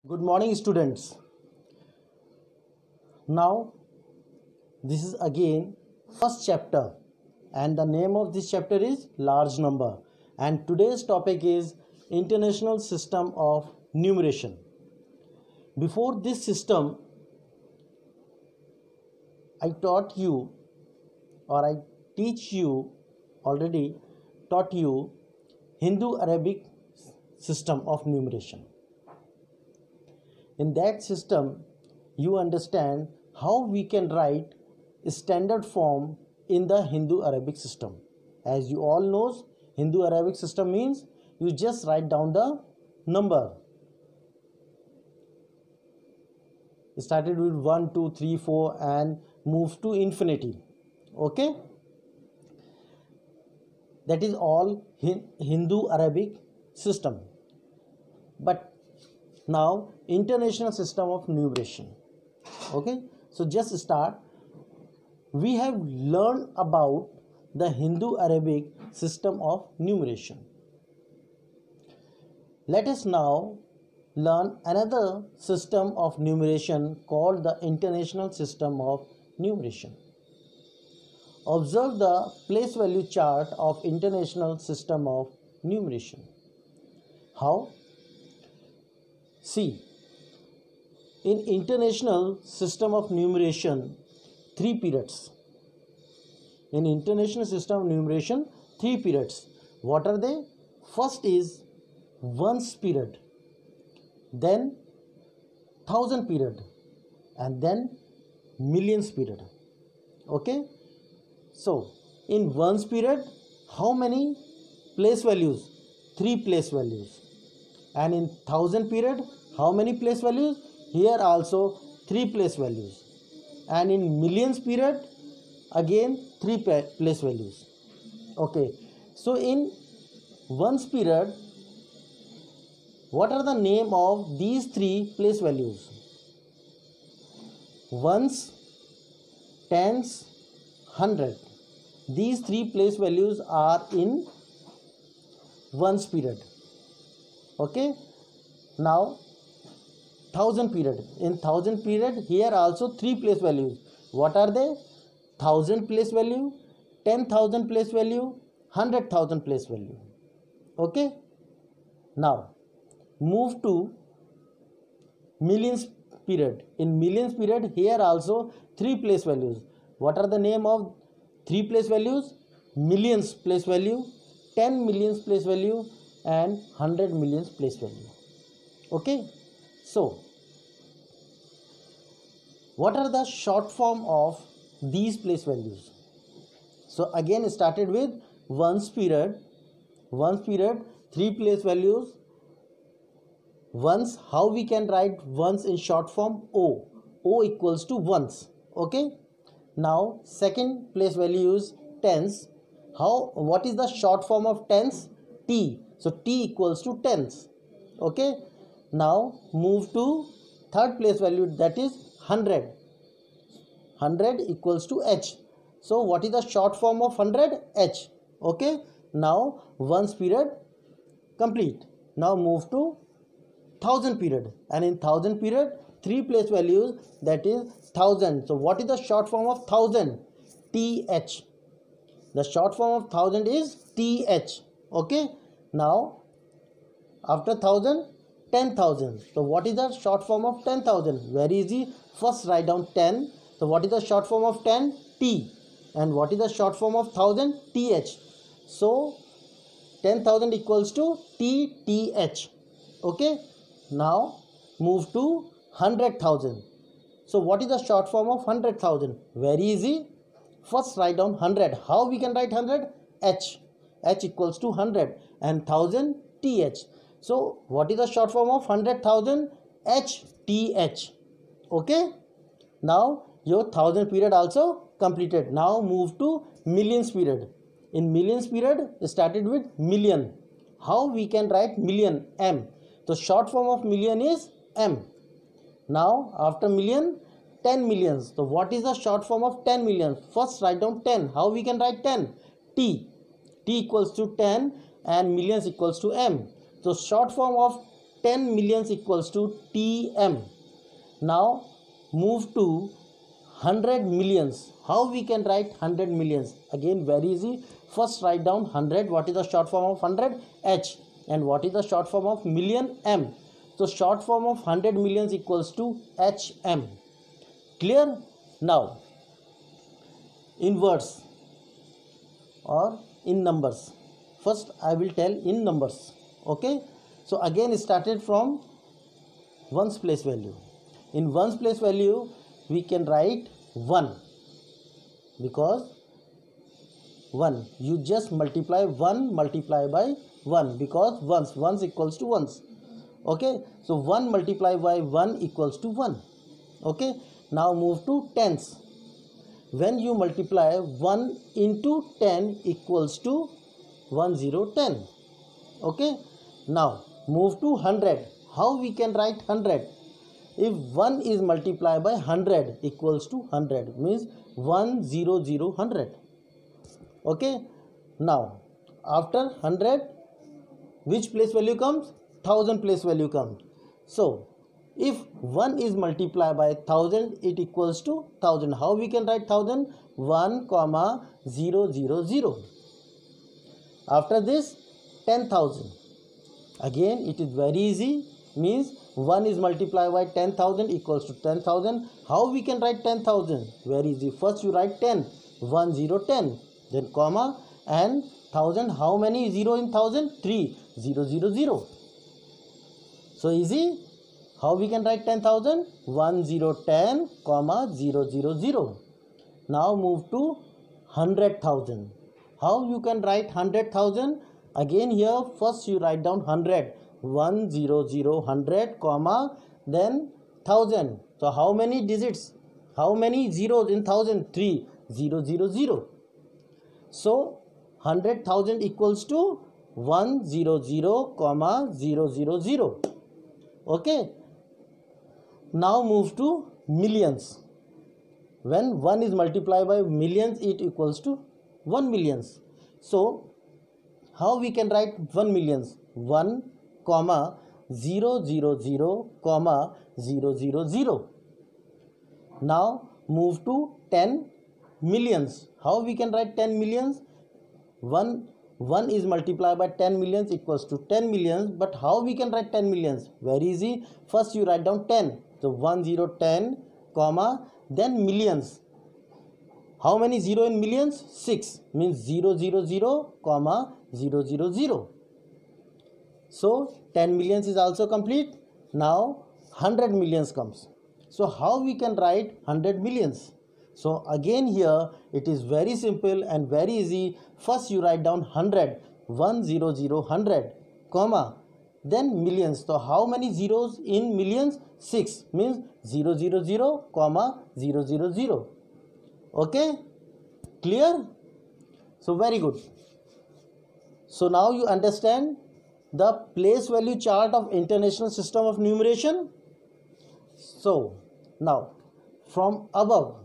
Good morning, students. Now, this is again first chapter, and the name of this chapter is large number. And today's topic is International System of Numeration. Before this system, I taught you, or I teach you already taught you Hindu-Arabic system of numeration. In that system, you understand how we can write standard form in the Hindu-Arabic system. As you all know, Hindu-Arabic system means you just write down the number. It started with 1, 2, 3, 4 and moves to infinity. Okay? That is all Hindu-Arabic system. But now international system of numeration. Okay, so just start. We have learned about the Hindu-Arabic system of numeration. Let us now learn another system of numeration called the international system of numeration. Observe the place value chart of international system of numeration. How? See, in international system of numeration, 3 periods. In international system of numeration, 3 periods. What are they? First is ones period, then thousand period, and then millions period. Okay? So, in ones period, how many place values? 3 place values. And in thousand period, how many place values? Here also 3 place values. And in millions period, again 3 place values. Okay, so in ones period, what are the name of these 3 place values? Ones, tens, hundred. These 3 place values are in ones period. Okay, now thousand period. In thousand period, here also 3 place values. What are they? 1000 place value, 10,000 place value, 100,000 place value. Okay, now move to millions period. In millions period, here also 3 place values. What are the name of 3 place values? Millions place value, 10 millions place value, and 100 millions place value. Okay, so what are the short form of these place values? So again started with ones period, 3 place values. Ones, how we can write ones in short form? O equals to ones. Okay, now second place value is tens. What is the short form of tens? T. So T equals to tens. Okay, now move to third place value, that is 100. 100 equals to H. So what is the short form of 100? H. Okay, now ones period complete. Now move to thousand period, and in thousand period 3 place values, that is 1000. So what is the short form of 1000? TH. The short form of 1000 is TH. Okay, now after 1000, 10,000. So what is the short form of 10,000? Very easy. First write down 10. So what is the short form of 10? T. And what is the short form of 1000? TH. So 10,000 equals to TTH. Okay, now move to 100,000. So what is the short form of 100,000? Very easy. First write down 100. How we can write 100? H. H equals to 100 and 1000 TH. So what is the short form of 100,000? HTH. Okay, now your thousand period also completed. Now move to millions period. In millions period started with million. How we can write million? M. So short form of million is M. Now after million, 10 millions. So what is the short form of 10 millions? First write down 10. How we can write 10? T equals to 10 and millions equals to M. So short form of 10 millions equals to TM. Now move to 100 millions. How we can write 100 millions? Again, very easy. First write down 100. What is the short form of 100? H. And what is the short form of million? M. So short form of 100 millions equals to HM. Clear? Now in words or in numbers. First I will tell in numbers. Okay. So again started from ones place value. In ones place value we can write 1, because 1, you just multiply 1 multiply by 1, because ones equals to ones. Okay, so 1 multiplied by 1 equals to 1. Okay, now move to tens. When you multiply 1 into 10 equals to 1010. Okay, now move to 100. How we can write 100? If 1 is multiplied by 100 equals to 100, means 100. Okay, now after 100, which place value comes? 1000 place value comes. So if 1 is multiplied by 1000, it equals to 1000. How we can write 1000? 1, 000. After this, 10,000. Again, it is very easy. Means 1 is multiplied by 10,000 equals to 10,000. How we can write 10,000? Very easy. First you write 10. 10. Then comma and 1000. How many 0 in 1000? 3. 000. So easy. How we can write 10,000? 1010, 000. Now move to 100,000. How you can write 100,000? Again here first you write down 100. 100, comma, then 1000. So how many digits? How many zeros in 1000? 3. 000. So 100,000 equals to 100, 000. Okay. Now move to millions. When 1 is multiplied by millions, it equals to 1 millions. So how we can write 1 millions? 1, 000, 000. Now move to 10 millions. How we can write 10 millions? 1 is multiplied by 10 millions equals to 10 millions. But how we can write 10 millions? Very easy. First you write down 10. So 1010, comma, then millions. How many 0 in millions? 6. Means 000, 000. So 10 millions is also complete. Now 100 millions comes. So how we can write 100 millions? So again here it is very simple and very easy. First you write down 100. 100, comma, then millions. So how many zeros in millions? 6. Means 000, 000. Okay, clear? So very good. So now you understand the place value chart of International System of Numeration. So now from above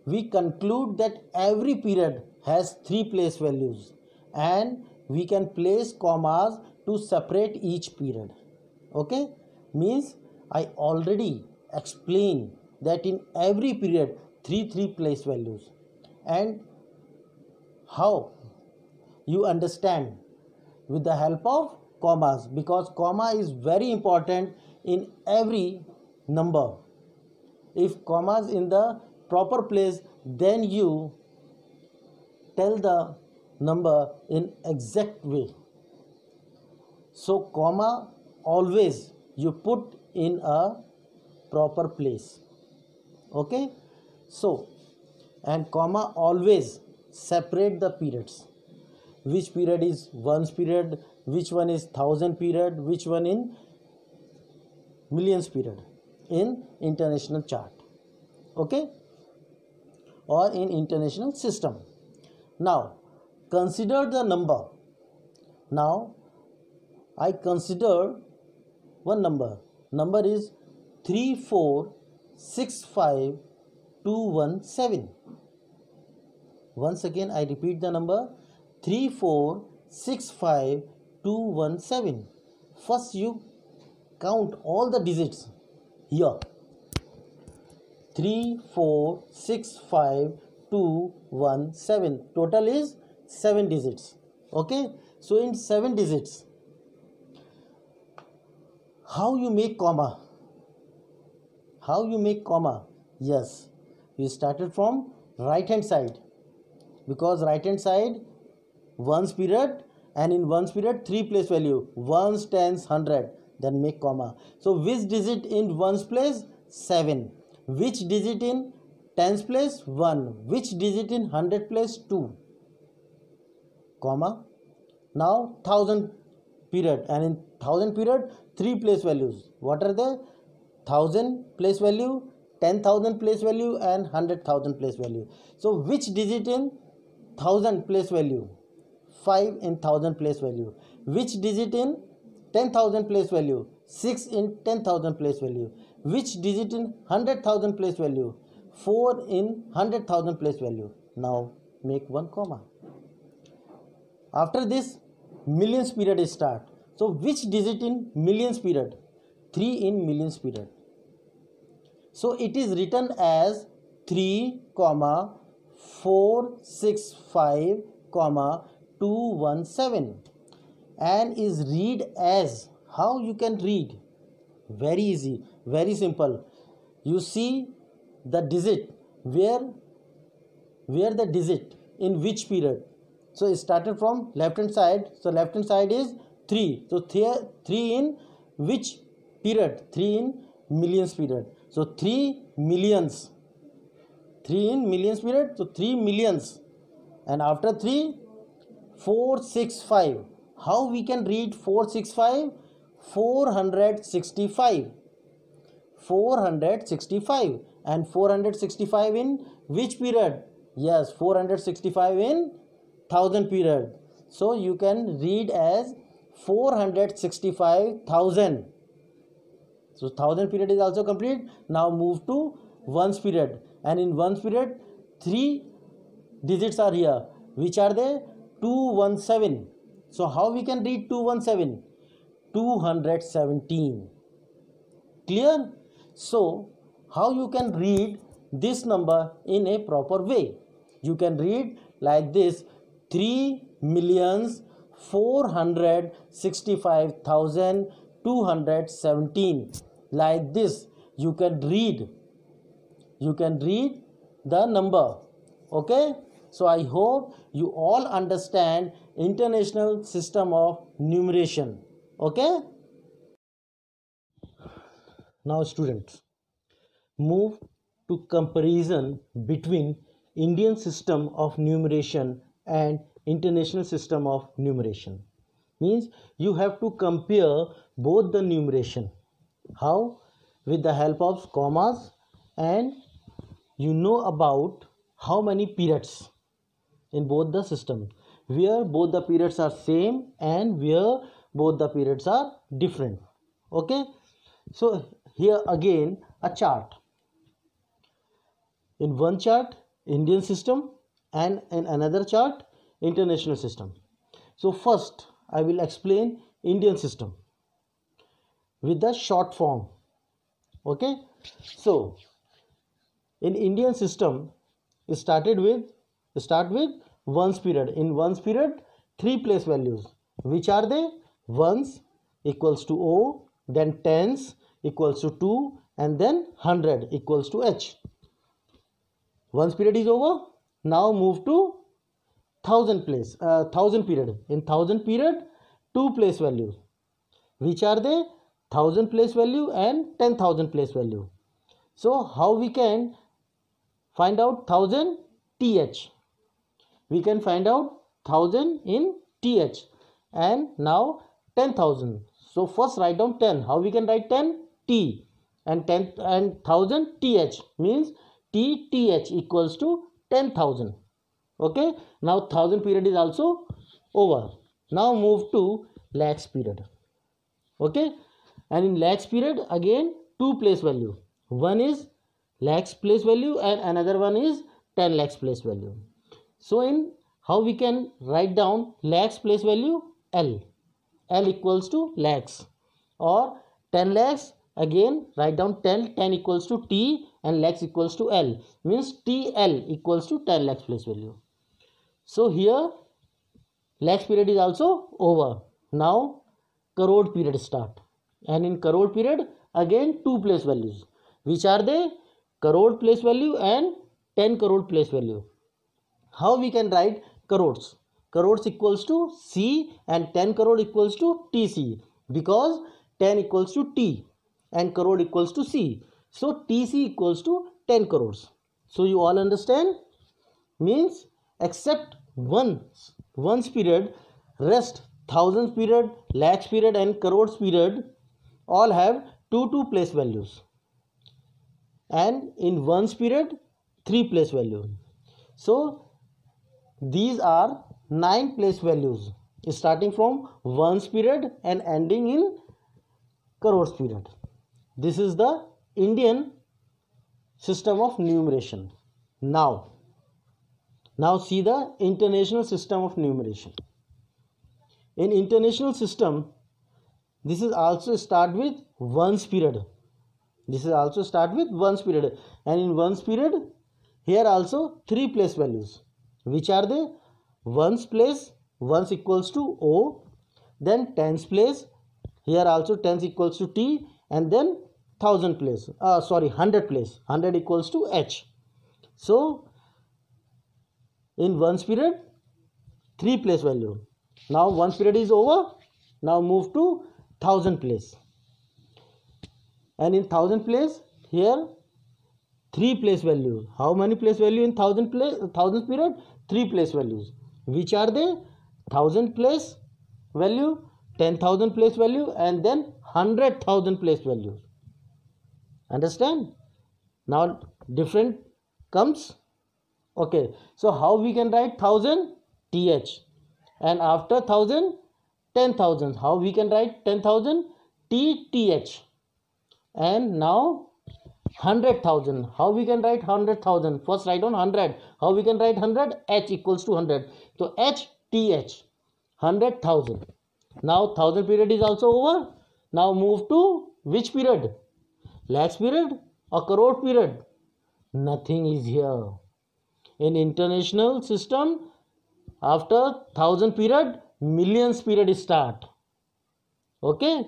we conclude that every period has 3 place values and we can place commas to separate each period. Okay, means I already explained that in every period 3 place values. And how you understand? With the help of commas, because comma is very important in every number. If commas in the proper place, then you tell the number in exact way. So comma always you put in a proper place. Okay, so and comma always separate the periods. Which period is ones period, which one is 1000 period, which one in millions period in international chart. Okay, or in international system. Now consider the number. Now I consider one number. Number is 3465217. Once again I repeat the number 3465217. First you count all the digits here. 3, 4, 6, 5, 2, 1, 7. Total is 7 digits. Okay. So in 7 digits, how you make comma? How you make comma? Yes, you started from right hand side, because right hand side ones period, and in ones period 3 place value, ones, tens, 100, then make comma. So which digit in ones place? 7. Which digit in tens place? 1. Which digit in 100 place? 2, comma. Now 1000 period, and in 1000 period 3 place values. What are they? 1000 place value, 10,000 place value, and 100,000 place value. So which digit in 1000 place value? 5 in 1000 place value. Which digit in 10,000 place value? 6 in 10,000 place value. Which digit in 100,000 place value? 4 in 100,000 place value. Now make one comma. After this, millions period is start. So which digit in millions period? 3 in millions period. So it is written as 3, 465, 217, and is read as, how you can read? Very easy, very simple. You see the digit, where the digit in which period. So it started from left hand side. So left hand side is 3. So 3 in which period? 3 in millions period. So 3 millions. 3 in millions period. So 3 millions. And after 3, 465. How we can read 465? 465. 465. And 465 in which period? Yes, 465 in 1000 period. So you can read as 465,000. So 1000 period is also complete. Now move to ones period, and in ones period 3 digits are here. Which are they? 217. So how we can read 217? 217. Clear? So how you can read this number in a proper way? You can read like this: 3,465,217. Like this you can read the number. Okay, so I hope you all understand international system of numeration. Okay, now students, move to comparison between Indian system of numeration and international system of numeration. Means you have to compare both the numeration. How? With the help of commas, and you know about how many periods in both the system, where both the periods are same and where both the periods are different. Okay, so here again a chart. In one chart Indian system, and in another chart international system. So first I will explain Indian system with the short form. Okay, so in Indian system start with ones period. In ones period 3 place values. Which are they? Ones equals to O, then tens equals to 2, and then 100 equals to H. Ones period is over. Now move to 1000 period. In 1000 period 2 place values. Which are they? 1000 place value and 10,000 place value. So how we can find out 1000? TH. We can find out 1000 in TH, and now 10,000. So first write down 10. How we can write 10? T, and 10 and 1000 TH, means TTH equals to 10,000. Okay, now 1000 period is also over. Now move to lakhs period. Okay, and in lakhs period again 2 place value. One is lakhs place value and another one is 10 lakhs place value. So in how we can write down lakhs place value? L equals to lakhs, or 10 lakhs, again write down 10 equals to T and lakhs equals to L, means TL equals to 10 lakhs place value. So here lakhs period is also over. Now crore period start, and in crore period again two place values. Which are they? Crore place value and 10 crore place value. How we can write crores? Crores equals to C and 10 crore equals to TC, because 10 equals to T and crore equals to C. So TC equals to 10 crores. So you all understand? Means except once period, rest thousands period, lakhs period and crores period all have two place values, and in ones period 3 place value. So these are 9 place values starting from ones period and ending in crores period. This is the Indian system of numeration. Now see the international system of numeration. In international system, this is also start with ones period. This is also start with ones period, and in ones period here also 3 place values. Which are they? Ones place, ones equals to O, then tens place, here also tens equals to T, and then 100 place, 100 equals to H. So in ones period 3 place value. Now ones period is over. Now move to 1000 place, and in 1000 place here 3 place value. How many place value in 1000 period? 3 place values. Which are they? 1000 place value, 10,000 place value, and then 100,000 place value. Understand? Now different comes. Okay, so how we can write 1000? TH, and after 1000 10,000. How we can write 10,000? TTH, and now 100,000. How we can write 100,000? First write on 100. How we can write 100? H equals to 100. So H TH, 100,000. Now 1000 period is also over. Now move to which period? Lakhs period or crore period? Nothing is here. In international system, after 1000 period, millions period start. Okay,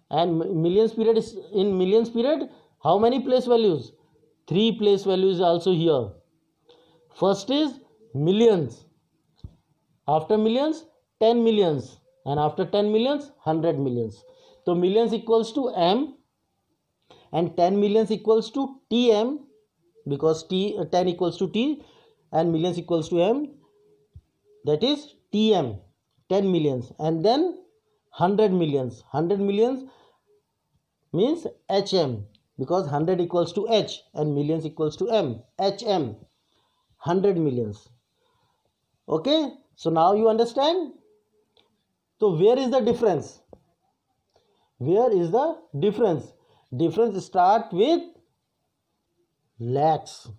and millions period is in millions period. How many place values? 3 place values also here. First is millions. After millions, 10 millions, and after 10 millions, 100 millions. So millions equals to M, and 10 millions equals to TM, because 10 equals to T and millions equals to M, that is TM, 10 millions, and then 100 millions. 100 millions means HM, because 100 equals to H and millions equals to M. HM, 100 millions. Okay, so now you understand. So where is the difference? Where is the difference? Difference start with lakhs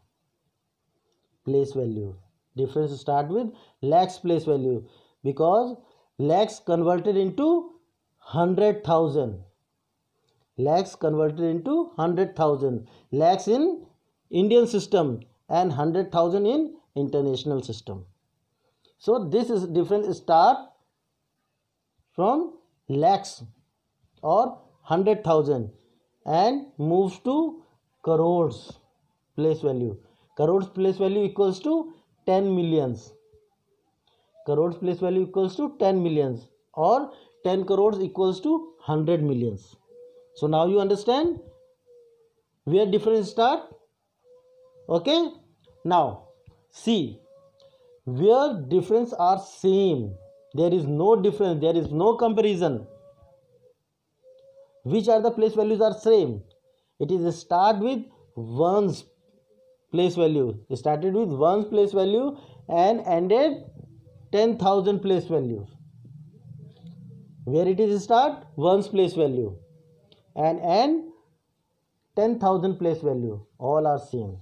place value. Difference start with lakhs place value, because lakhs converted into 100,000. Lakhs converted into 100,000. Lakhs in Indian system and 100,000 in international system. So this is difference start from lakhs or 100,000 and moves to crores place value. Crores place value equals to 10 millions. Crores place value equals to 10 millions, or 10 crores equals to 100 millions. So now you understand where difference start. Okay, now see where difference are same. There is no difference, there is no comparison. Which are the place values are same? It is start with ones place value. It started with ones place value and ended 10,000 place value. Where it is start? Ones place value and end 10,000 place value. All are same.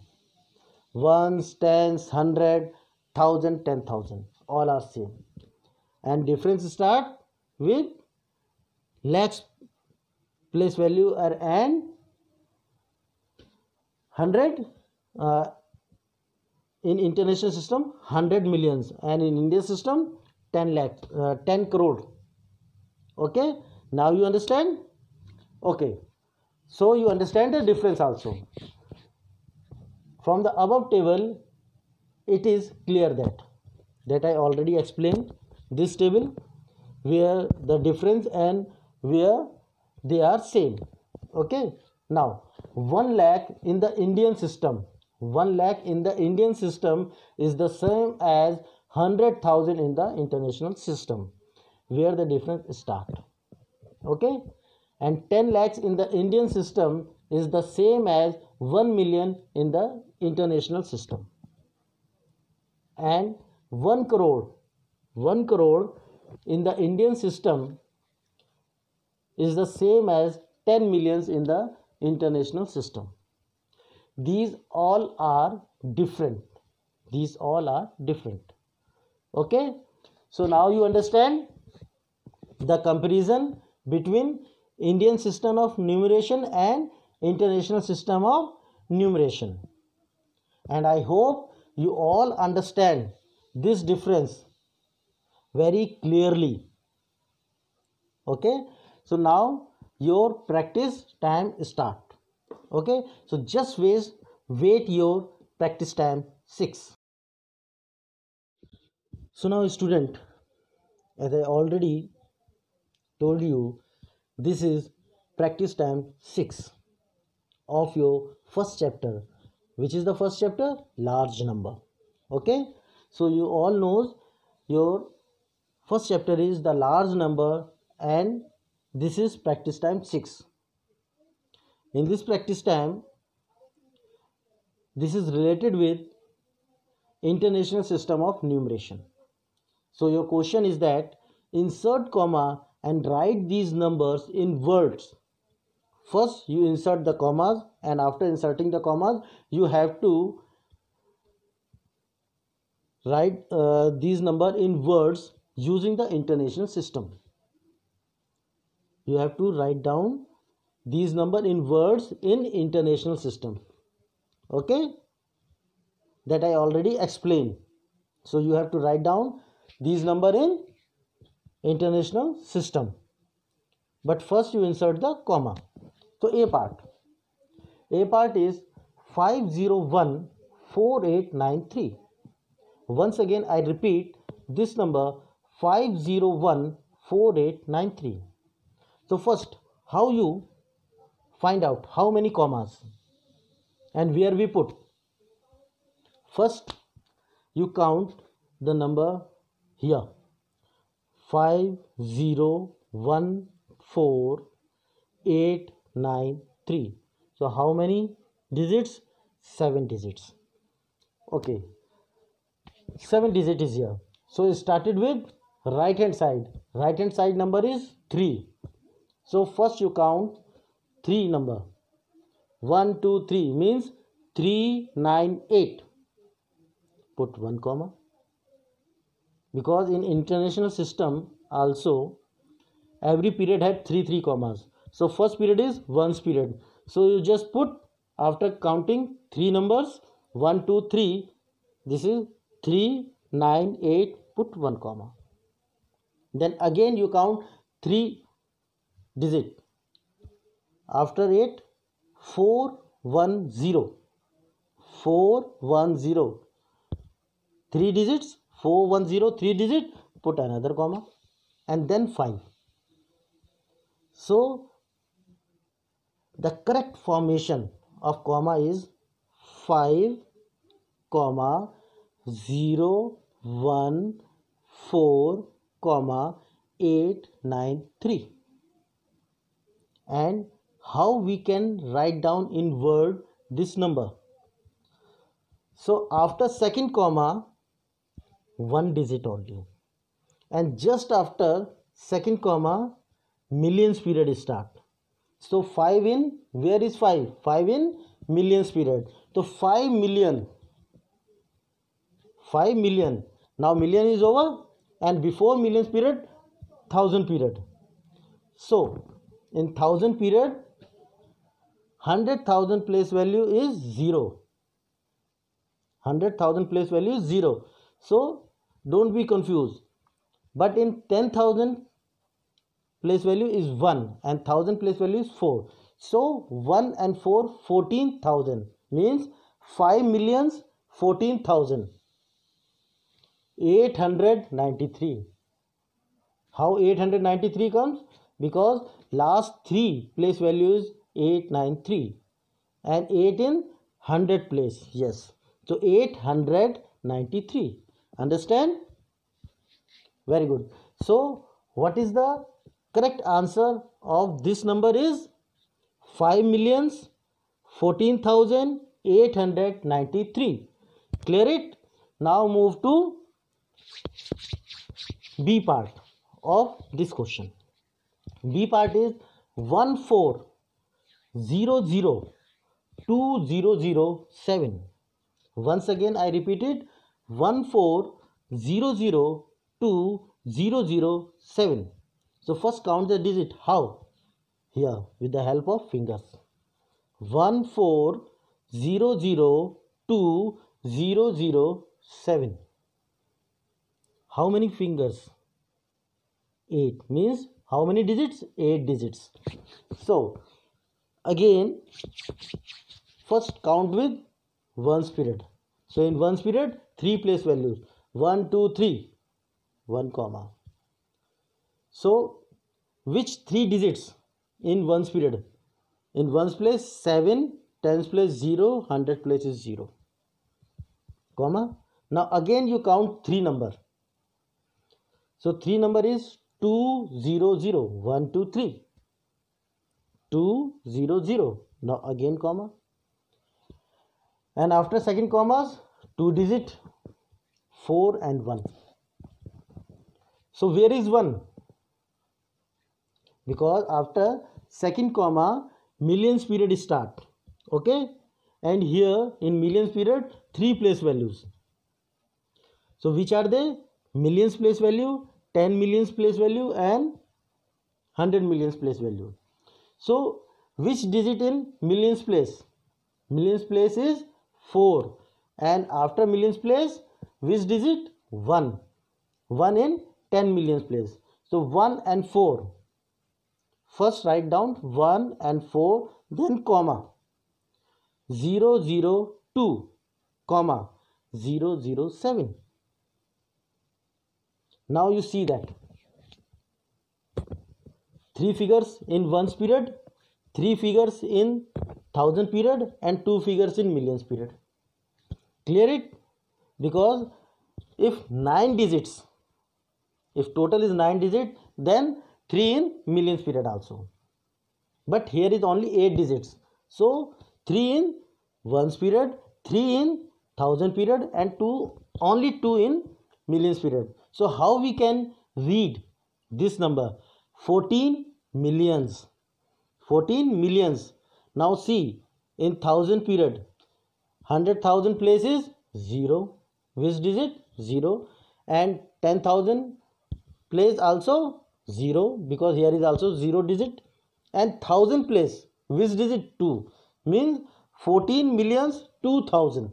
Ones, tens, 100, 1,000, 10,000. All are same. And difference start with lakhs place value are and 100 in international system 100 millions, and in India system 10 lakh 10 crore. Okay, now you understand. Okay, so you understand the difference also. From the above table it is clear that I already explained this table, where the difference and where they are same. Okay, now 1 lakh in the Indian system, 1 lakh in the Indian system is the same as 100,000 in the international system, where the difference start. Okay, and 10 lakhs in the Indian system is the same as 1 million in the international system, and 1 crore in the Indian system is the same as 10 millions in the international system. These all are different. These all are different. Okay, so now you understand the comparison between Indian system of numeration and international system of numeration, and I hope you all understand this difference very clearly. Okay, so now your practice time start. Okay, so just wait your practice time 6. So now student, as I already told you, this is practice time 6 of your first chapter. Which is the first chapter? Large number. Okay, so you all knows your first chapter is the large number, and this is practice time 6. In this practice time, this is related with international system of numeration. So your question is that insert comma and write these numbers in words. First you insert the commas, and after inserting the commas you have to write these number in words using the international system. You have to write down these number in words in international system. Okay, that I already explained. So you have to write down these number in international system, but first you insert the comma. So A part is 5014893. Once again I repeat this number 5014893. So first, how you find out how many commas and where we put? First you count the number here, 5014893. So how many digits? 7 digits. Okay, 7 digit is here. So it started with right hand side. Right hand side number is 3. So first you count 3 number. 1 2 3 means 398. Put 1 comma, because in international system also every period had 3 commas. So first period is 1's period. So you just put, after counting 3 numbers 1 2 3, this is 398, put 1 comma. Then again you count 3 digit. After 8, 410. 410. 3 digits, 410, 3 digit, put another comma, and then 5. So the correct formation of comma is 5, 0, 1, 4, 893. And how we can write down in word this number? So after second comma, 1 digit only, and just after second comma, millions period start. So 5 in, where is 5? 5 in millions period. So 5 million. 5 million. Now million is over, and before millions period, 1000 period. So In 1000 period, 100,000 place value is 0. 100,000 place value is 0. So don't be confused. But in 10,000 place value is 1 and 1000 place value is 4. So 1 and 4, 14,000 means 5,014,893. How 893 comes? Because last 3 place values 893 and 8 in 100 place. Yes. So 893. Understand? Very good. So what is the correct answer of this number is 5,014,893. Clear it? Now move to B part of this question. B part is 14002007. Once again I repeated 14002007. So first count the digit. How? Here with the help of fingers. 14002007. How many fingers? 8 means how many digits? 8 digits. So again first count with ones period. So in ones period 3 place values 1 2 3 1 comma. So which 3 digits in ones period? In ones place 7, tens place 0, 100 place is 0 comma. Now again you count 3 number. So 3 number is 200. 1 2 3 200. Now again comma, and after second commas 2 digit 4 and 1. So where is 1? Because after second comma millions period start. Okay, and here in millions period 3 place values. So which are they? Millions place value, 10 millions place value and 100 millions place value. So which digit in millions place? Millions place is 4, and after millions place which digit? 1. 1 in 10 millions place. So 1 and 4. First write down 1 and 4, then comma 002 comma 007. Now you see that 3 figures in ones period, 3 figures in 1000 period and 2 figures in millions period. Clear it? Because if 9 digits, if total is 9 digits, then 3 in millions period also. But here is only 8 digits. So 3 in ones period, 3 in 1000 period and only 2 in millions period. So how we can read this number? 14 millions. 14 millions. Now see, in 1000 period 100,000 place is 0. Which digit? 0. And 10,000 place also 0, because here is also 0 digit. And 1000 place which digit? 2. Means 14 millions 2000.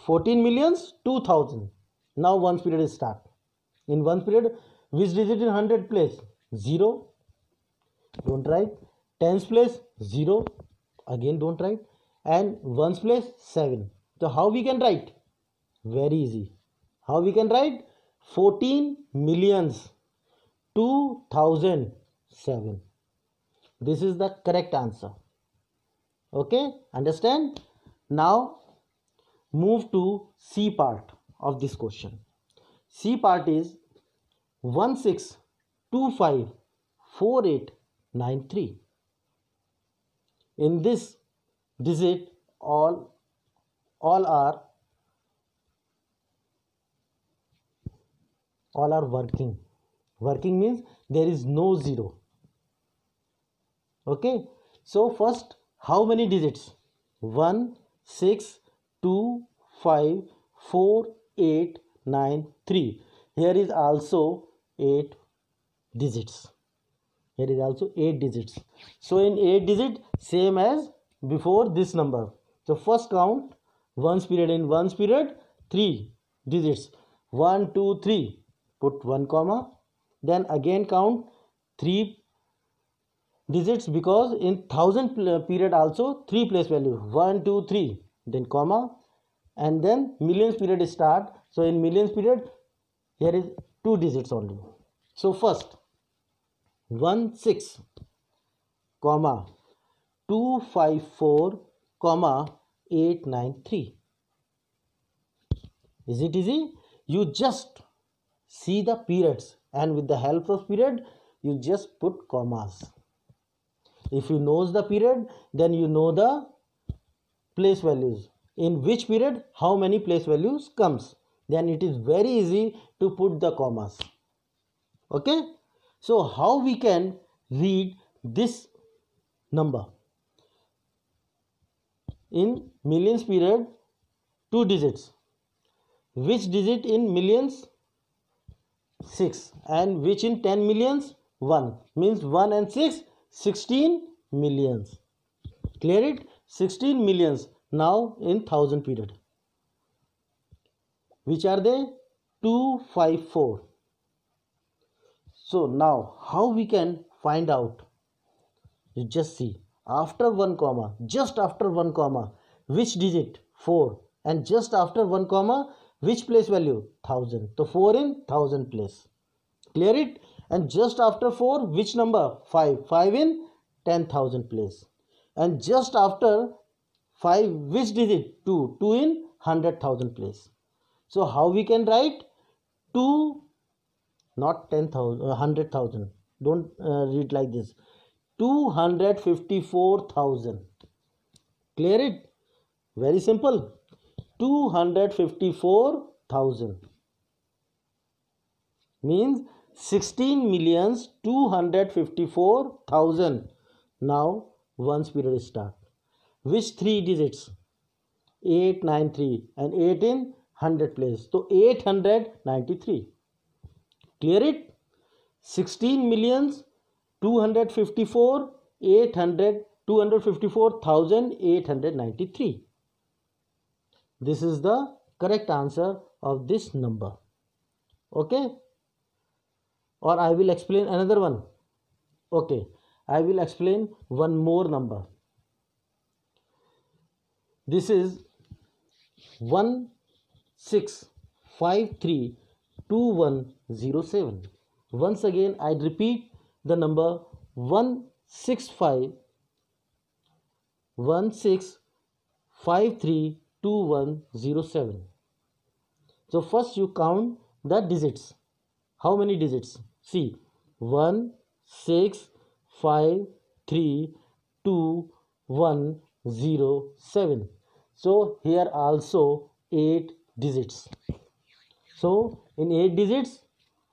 14 millions 2000. Now ones period is start. In ones period which digit in 100 place? 0. Don't write. Tens place 0. Again don't write. And ones place 7. So how we can write? Very easy. How we can write? 14 millions 2007. This is the correct answer. Okay, understand? Now move to C part of this question. C part is 16254893. In this digit all are working. Working means there is no 0. Okay, so first how many digits? 1 6 2 5 4 8 9 3. Here is also 8 digits Here is also 8 digits. So in 8 digit, same as before this number. So first count ones period. In ones period, 3 digits. 1, 2, 3. Put 1 comma. Then again count 3 digits, because in thousand period also 3 place value. 1, 2, 3. Then comma. And then millions period start. So in millions period, here is 2 digits only. So first 16 comma 254 comma 893. Is it easy? You just see the periods, and with the help of period you just put commas. If you knows the period, then you know the place values. In which period how many place values comes, then it is very easy to put the commas. Okay, so how we can read this number? In millions period, 2 digits. Which digit in millions? 6. And which in 10 millions? 1. Means 1 and 6, 16 millions. Clear it? 16 millions. Now in 1000 period. Which are they? 254. So now how we can find out? You just see. After 1 comma, just after 1 comma, which digit? 4. And just after 1 comma, which place value? 1000. So 4 in 1000 place. Clear it? And just after 4, which number? 5. 5 in 10,000 place. And just after 5, which digit? 2. 2 in 100,000 place. So how we can write? 2, not 10,000, 100,000. Don't read like this. 254,000. Clear it? Very simple. 254,000 means 16,254,000. Now ones period start. Which 3 digits? 893, and 8 in 100 place. So 893. Clear it? 16,254,893. This is the correct answer of this number. Okay? Or I will explain another one. Okay, I will explain one more number. This is 16532107. Once again I repeat the number 16532107. So first you count the digits. How many digits? See, 1 6 5 3 2 1 0 7. So here also 8 digits. So in 8 digits,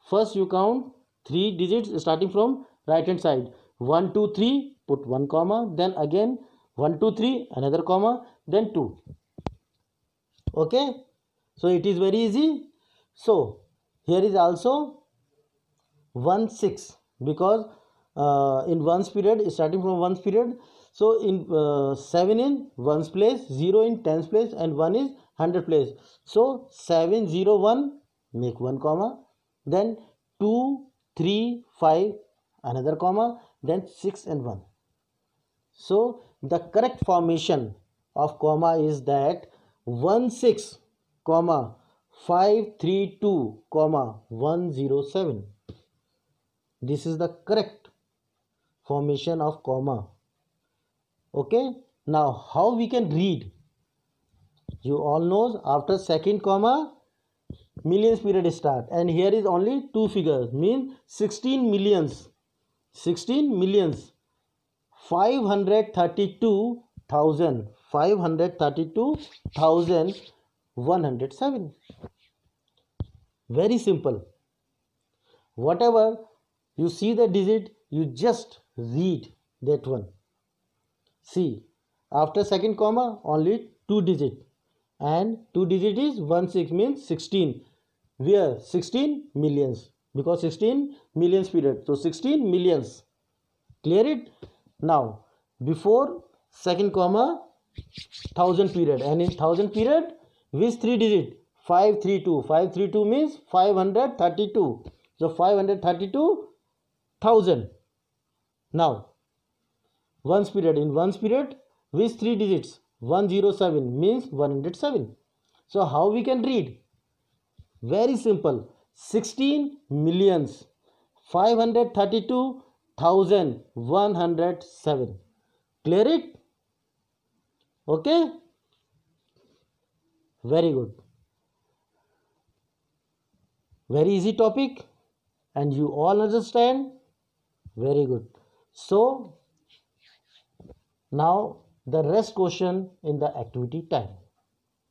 first you count 3 digits starting from right hand side. 1 2 3, put 1 comma, then again 1 2 3, another comma, then 2. Okay, so it is very easy. So here is also 1 6, because in ones period, starting from ones period. So in 7 in ones place, 0 in tens place, and 1 is 100 place. So 701, make 1 comma, then 2 3 5, another comma, then 6 and 1. So the correct formation of comma is that 16 comma 532 comma 107. This is the correct formation of comma. Okay, now how we can read? You all know after second comma millions period start, and here is only 2 figures, mean 16 millions 532,107. Very simple. Whatever you see the digit, you just read that one. See, after second comma only 2 digit, and 2 digit is 16, means 16. Where 16 millions, because 16 millions period, so 16 millions. Clear it? Now, before second comma, 1000 period, and in 1000 period, which three digit? 532. 532 means 532. So 532,000. Now, ones period, in ones period, which three digits? 107 means 107. So how we can read? Very simple. 16 millions 532,107. Clear it? Okay? Very good. Very easy topic, and you all understand. Very good. So now the rest question in the activity time.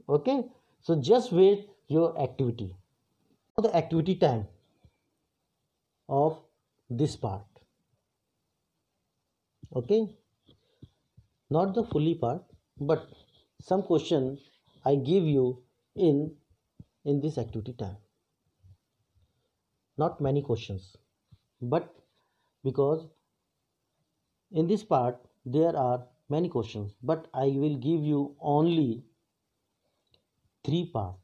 Okay? So just wait your activity. The activity time of this part. Okay? Not the fully part, but some question I give you in this activity time. Not many questions, but because in this part there are many questions, but I will give you only 3 part.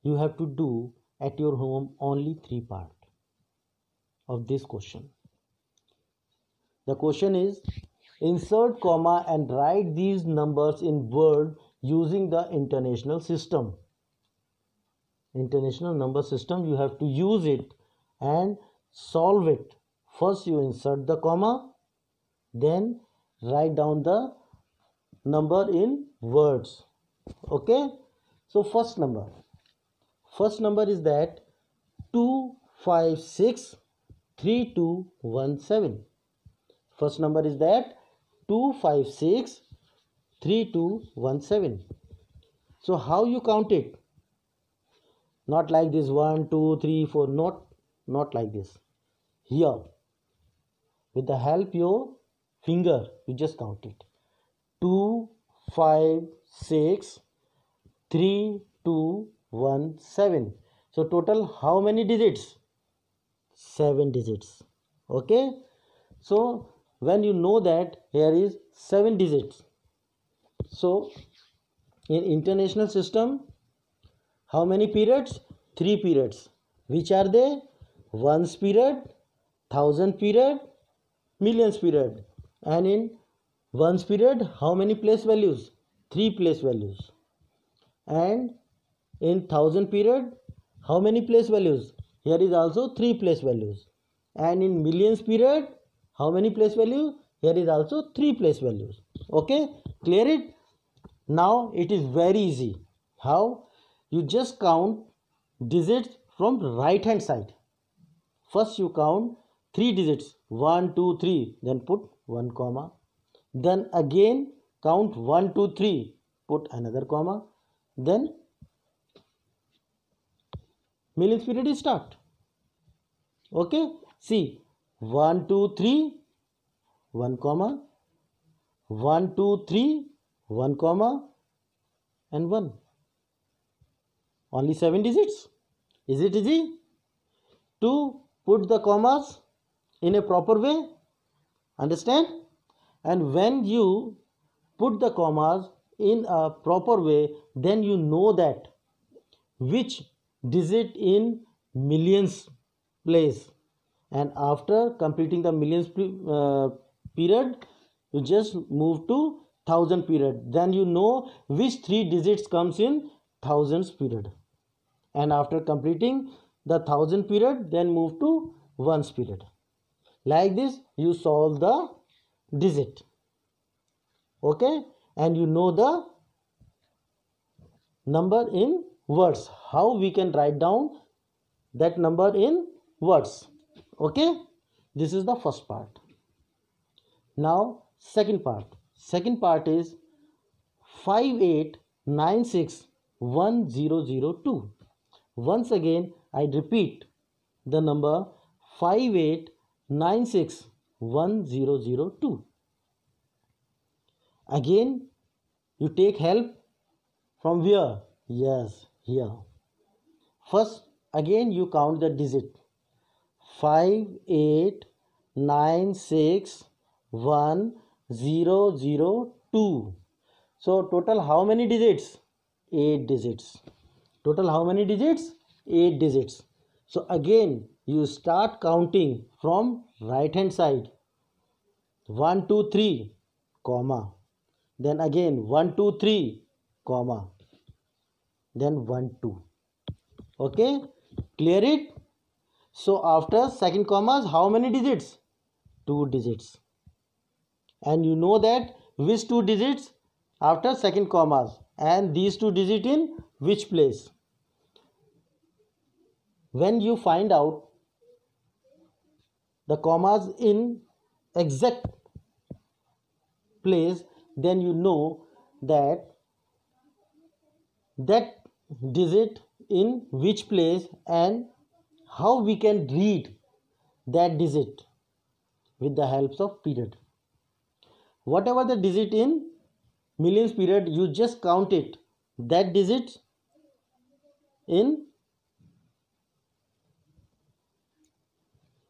You have to do at your home only 3 part of this question. The question is, insert comma and write these numbers in word using the international system. International number system, you have to use it and solve it. First you insert the comma, then write down the number in words. Okay? So first number is that 2563217. First number is that 2563217. So how you count it? Not like this 1 2 3 4, not like this. Here, with the help your finger, you just count it. 2 5 6 3 2 1 7. So total how many digits? 7 digits. Okay? So when you know that here is 7 digits, so in international system, how many periods? 3 periods. Which are they? Ones period, 1000 period, millions period. And in ones period, how many place values? 3 place values. And in 1000 period, how many place values? Here is also 3 place values. And in millions period, how many place values? Here is also 3 place values. Okay? Clear it? Now it is very easy. How? You just count digits from right hand side. First you count 3 digits, 1 2 3, then put 1 comma. Then again count 1 2 3, put another comma. Then millions period is start. Okay? See, 1 2 3, 1 comma, 1 2 3, 1 comma, and 1. Only 7 digits. Is it easy? To put the commas in a proper way. Understand? And when you put the commas in a proper way, then you know that which digit in millions place. And after completing the millions period, you just move to 1000 period. Then you know which 3 digits comes in thousands period. And after completing the 1000 period, then move to ones period. Like this you solve the digit. Okay? And you know the number in words. How we can write down that number in words. Okay? This is the first part. Now second part. Second part is 58961002. Once again I repeat the number 58961002. Again you take help from where? Yes, here. First again you count the digit 5 8 96102. So total how many digits? 8 digits. Total how many digits? 8 digits. So again you start counting from right hand side. 1 2 3 comma, then again 1 2 3 comma, then 1 2. Okay, clear it? So after second commas, how many digits? 2 digits. And you know that which 2 digits after second commas, and these 2 digits in which place. When you find out the commas in exact place, then you know that digit in which place and how we can read that digit with the help of period. Whatever the digit in millions period, you just count it, that digit in,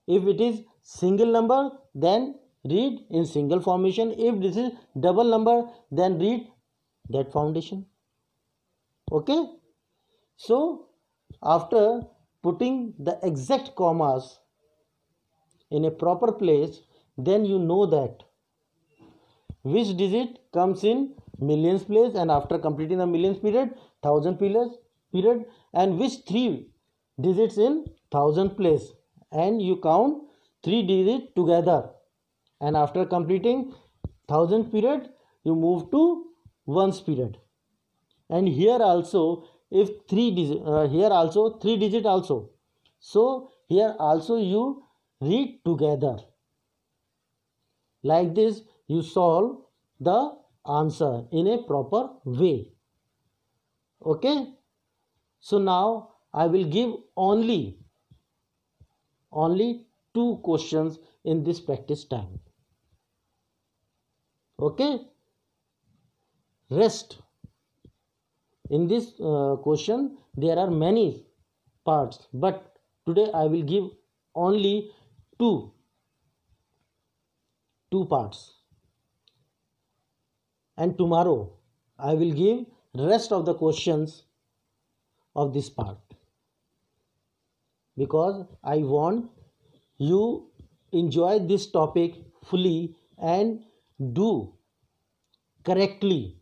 if it is single number then read in single formation, if this is double number then read that foundation. Okay, so after putting the exact commas in a proper place, then you know that which digit comes in millions place, and after completing the millions period, thousand period, and which 3 digits in thousand place, and you count 3 digits together, and after completing thousand period you move to ones period. And here also if 3 digit, here also 3 digit also, so here also you read together. Like this you solve the answer in a proper way. Okay, so now I will give only 2 questions in this practice time. Okay, rest in this question there are many parts, but today I will give only two parts, and tomorrow I will give rest of the questions of this part, because I want you enjoy this topic fully and do correctly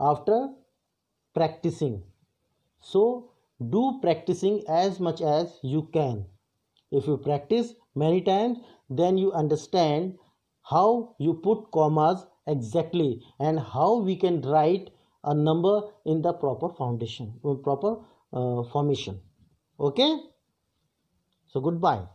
after practicing. So do practicing as much as you can. If you practice many times, then you understand how you put commas exactly and how we can write a number in the proper foundation, proper formation. Okay, so goodbye.